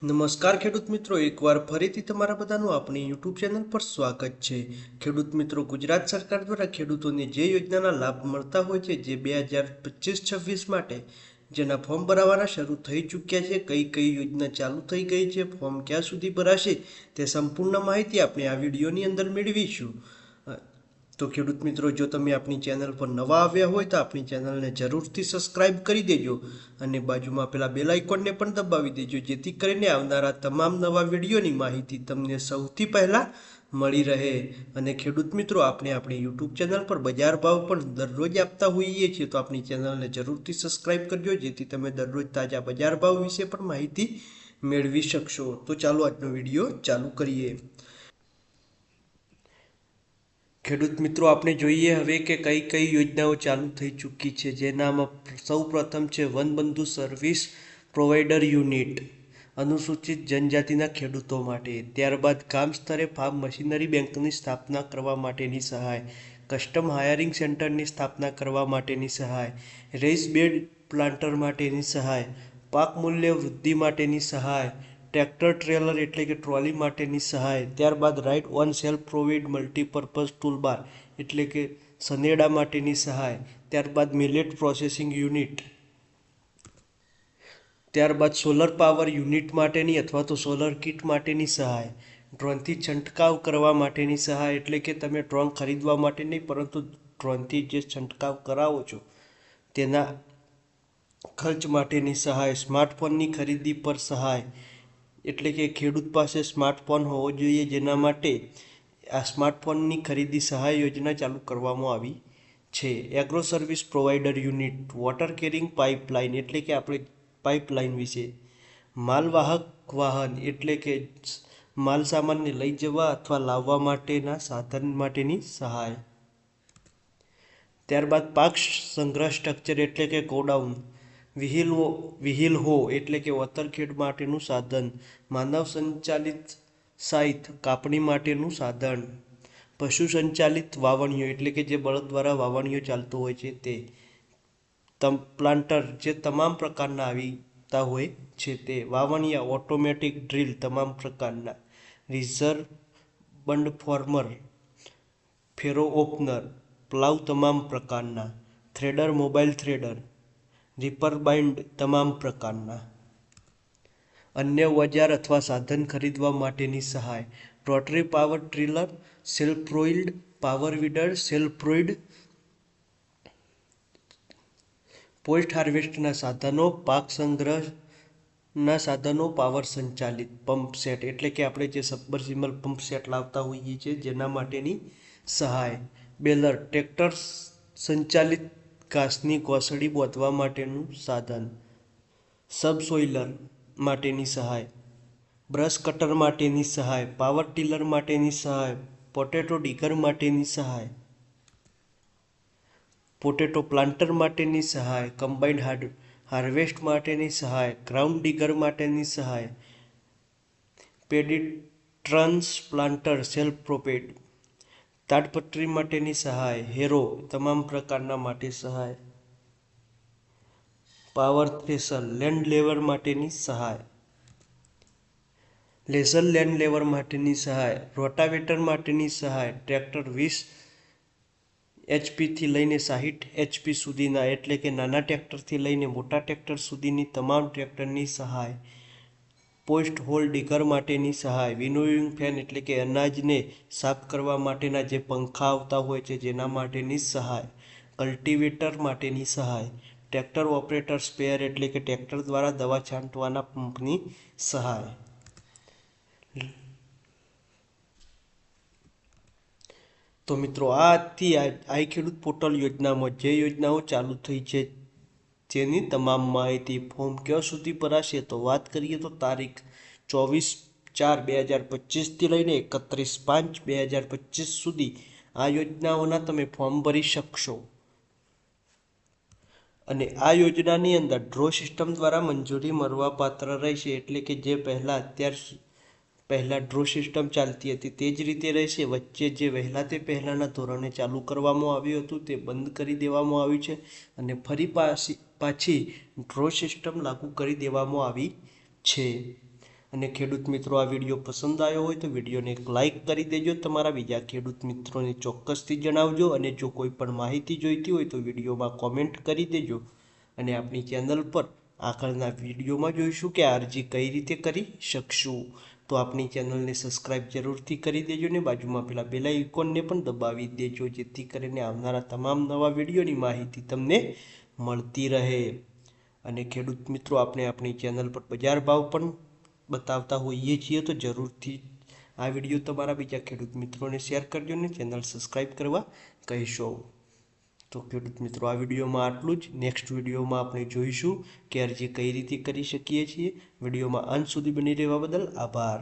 નમસ્કાર ખેડૂત મિત્રો, એકવાર ફરીથી તમારા બધાનું આપણી યુટ્યુબ ચેનલ પર સ્વાગત છે। ખેડૂત મિત્રો, ગુજરાત સરકાર દ્વારા ખેડૂતોને જે યોજનાના લાભ મળતા હોય છે, જે 2025-26 માટે જેના ફોર્મ ભરાવાના શરૂ થઈ ચૂક્યા છે, કઈ કઈ યોજના ચાલુ થઈ ગઈ છે, ફોર્મ ક્યાં સુધી ભરાશે, તે સંપૂર્ણ માહિતી આપણે આ વિડીયોની અંદર મેળવીશું। તો ખેડૂત મિત્રો, જો તમે આપણી ચેનલ પર નવા આવ્યા હોય તો આપણી ચેનલને જરૂરથી સબસ્ક્રાઇબ કરી દેજો અને બાજુમાં આપેલા બેલ આઇકોનને પણ દબાવી દેજો, જેથી કરીને આવનારા તમામ નવા વિડીયોની માહિતી તમને સૌથી પહેલા મળી રહે। અને ખેડૂત મિત્રો, આપણે આપણી યુટ્યુબ ચેનલ પર બજાર ભાવ પણ દરરોજ આપતા હોઈએ છીએ, તો આપણી ચેનલને જરૂરથી સબસ્ક્રાઇબ કરજો, જેથી તમે દરરોજ તાજા બજાર ભાવ વિશે પણ માહિતી મેળવી શકશો। તો ચાલો આજનો વિડીયો ચાલુ કરીએ। ખેડૂત મિત્રો, આપણે જોઈએ હવે કે કઈ કઈ યોજનાઓ ચાલુ થઈ ચૂકી છે, જેનામાં સૌ પ્રથમ છે વનબંધુ સર્વિસ પ્રોવાઈડર યુનિટ, અનુસૂચિત જનજાતિના ખેડૂતો માટે। ત્યારબાદ ગામ સ્તરે ફાર્મ મશીનરી બેંકની સ્થાપના કરવા માટેની સહાય, કસ્ટમ હાયરિંગ સેન્ટરની સ્થાપના કરવા માટેની સહાય, રેઇસ બેડ પ્લાન્ટર માટેની સહાય, પાક મૂલ્ય વૃદ્ધિ માટેની સહાય, ટ્રેક્ટર ટ્રેલર એટલે કે ટ્રોલી માટેની સહાય। ત્યારબાદ રાઇટ ઓન સેલ્ફ પ્રોવિડ મલ્ટીપર્પઝ ટૂલબાર એટલે કે સનેડા માટેની સહાય। ત્યારબાદ મિલેટ પ્રોસેસિંગ યુનિટ, ત્યારબાદ સોલર પાવર યુનિટ માટેની અથવા તો સોલર કિટ માટેની સહાય, ડ્રોનથી છંટકાવ કરવા માટેની સહાય એટલે કે તમે ડ્રોન ખરીદવા માટે નહીં, પરંતુ ડ્રોનથી જે છંટકાવ કરાવો છો તેના ખર્ચ માટેની સહાય, સ્માર્ટફોનની ખરીદી પર સહાય એટલે કે ખેડૂત પાસે સ્માર્ટફોન હોવો જોઈએ, જેના માટે આ સ્માર્ટફોનની ખરીદી સહાય યોજના ચાલુ કરવામાં આવી છે। Agro service provider unit, water carrying pipeline એટલે કે આપણે પાઇપલાઇન વિશે, માલવાહક વાહન એટલે કે માલ સામાનને લઈ જવા અથવા લાવવા માટેના સાધન માટેની સહાય। ત્યારબાદ પાક સંગ્રહ સ્ટ્રક્ચર એટલે કે ગોડાઉન, વ્હીલ હો એટલે કે વતરખેડ માટેનું સાધન, માનવ સંચાલિત સાઇથ કાપણી માટેનું સાધન, પશુ સંચાલિત વાવણીઓ એટલે કે જે બળદ દ્વારા વાવણીઓ ચાલતું હોય છે તે, પ્લાન્ટર જે તમામ પ્રકારના આવતા હોય છે તે, વાવણીયા ઓટોમેટિક ડ્રીલ તમામ પ્રકારના, ridger bund former, furrow opener, plough તમામ પ્રકારના, thresher mobile thresher, reaper binder તમામ પ્રકારના, અન્ય ઓજાર અથવા સાધન ખરીદવા માટેની સહાય, રોટરી પાવર ટ્રીલર, સેલ્ફ રોઇલ્ડ પાવર વીડર, સેલ્ફ રોઇડ પોસ્ટ હાર્વેસ્ટના સાધનો, પાક સંગ્રહના સાધનો, પાવર સંચાલિત પંપ સેટ એટલે કે આપણે જે સબમર્સિબલ પંપ સેટ લાવતા હોઈએ છીએ જેના માટેની સહાય, બેલર ટ્રેક્ટર સંચાલિત ઘાસની ગોસડી બોધવા માટેનું સાધન, સબસોઇલર માટેની સહાય, બ્રશ કટર માટેની સહાય, પાવર ટીલર માટેની સહાય, પોટેટો ડિગર માટેની સહાય, પોટેટો પ્લાન્ટર માટેની સહાય, કમ્બાઇન્ડ હાર્વેસ્ટ માટેની સહાય, ગ્રાઉન્ડ ડિગર માટેની સહાય, પેડી ટ્રાન્સપ્લાન્ટર સેલ્ફ પ્રોપેડ, તાડપત્રી માટેની સહાય, હેરો તમામ પ્રકારના માટે સહાય, પાવર થ્રેશર લેન્ડ લેવર માટેની સહાય, લેઝર લેન્ડ લેવર માટેની સહાય, રોટાવેટર માટેની સહાય, ટ્રેક્ટર 20 HP લઈને 60 HP સુધીના એટલે કે નાના ટ્રેક્ટરથી લઈને મોટા ટ્રેક્ટર સુધીની તમામ ટ્રેક્ટરની સહાય, પોસ્ટ હોલ ડિગર માટેની સહાય, વિનોવિંગ ફેન એટલે કે અનાજને સાફ કરવા માટેના જે પંખા આવતા હોય છે જેના માટેની સહાય, કલ્ટિવેટર માટેની સહાય, ટ્રેક્ટર ઓપરેટર સ્પેર એટલે કે ટ્રેક્ટર દ્વારા દવા છાંટવાના પંપની સહાય। તો મિત્રો, આજથી આઈ ખેડૂત પોર્ટલ યોજનામાં જે યોજનાઓ ચાલુ થઈ છે જેની તમામ માહિતી, ફોર્મ ક્યાં સુધી ભરાશે, તો વાત કરીએ તો તારીખ 24/4/2025થી લઈને 31/5/2025 સુધી આ યોજનાઓના તમે ફોર્મ ભરી શકશો। અને આ યોજનાની અંદર ડ્રો સિસ્ટમ દ્વારા મંજૂરી મળવાપાત્ર રહેશે એટલે કે જે પહેલાં ડ્રો સિસ્ટમ ચાલતી હતી તે જ રીતે રહેશે। વચ્ચે જે વહેલા તે પહેલાંના ધોરણે ચાલુ કરવામાં આવ્યું હતું તે બંધ કરી દેવામાં આવ્યું છે અને ફરી પાછી ડ્રો સિસ્ટમ લાગુ કરી દેવામાં આવી છે। અને ખેડૂત મિત્રો આ વિડીયો પસંદ આવ્યો હોય તો વિડીયોને એક લાઇક કરી દેજો, તમારા બીજા ખેડૂત મિત્રોને ચોક્કસથી જણાવજો, અને જો કોઈ પણ માહિતી જોઈતી હોય તો વિડીયોમાં કોમેન્ટ કરી દેજો. અને આપણી ચેનલ પર આગળના વિડીયોમાં જોઈશું કે આ અરજી કઈ રીતે કરી શકશું. તો આપણી ચેનલને સબસ્ક્રાઈબ જરૂરથી કરી દેજો ને બાજુમાં પેલા બેલ આઇકોનને પણ દબાવી દેજો, જેથી કરીને આવનારા તમામ નવા વિડીયોની માહિતી તમને મળતી રહે. અને ખેડૂત મિત્રો આપણે આપણી ચેનલ પર બજાર ભાવ પણ બતાવતા હોઈએ છીએ, તો જરૂરથી આ વિડીયો તમારા બીજા ખેડૂત મિત્રોને શેર કરજો ને ચેનલ સબસ્ક્રાઈબ કરવા કહેશો. તો ખેડૂત મિત્રો આ વિડીયોમાં આટલું જ. નેક્સ્ટ વિડીયોમાં આપણે જોઈશું કે અરજી કઈ રીતે કરી શકીએ છીએ. વિડીયોમાં અંત સુધી બની રહેવા બદલ આભાર.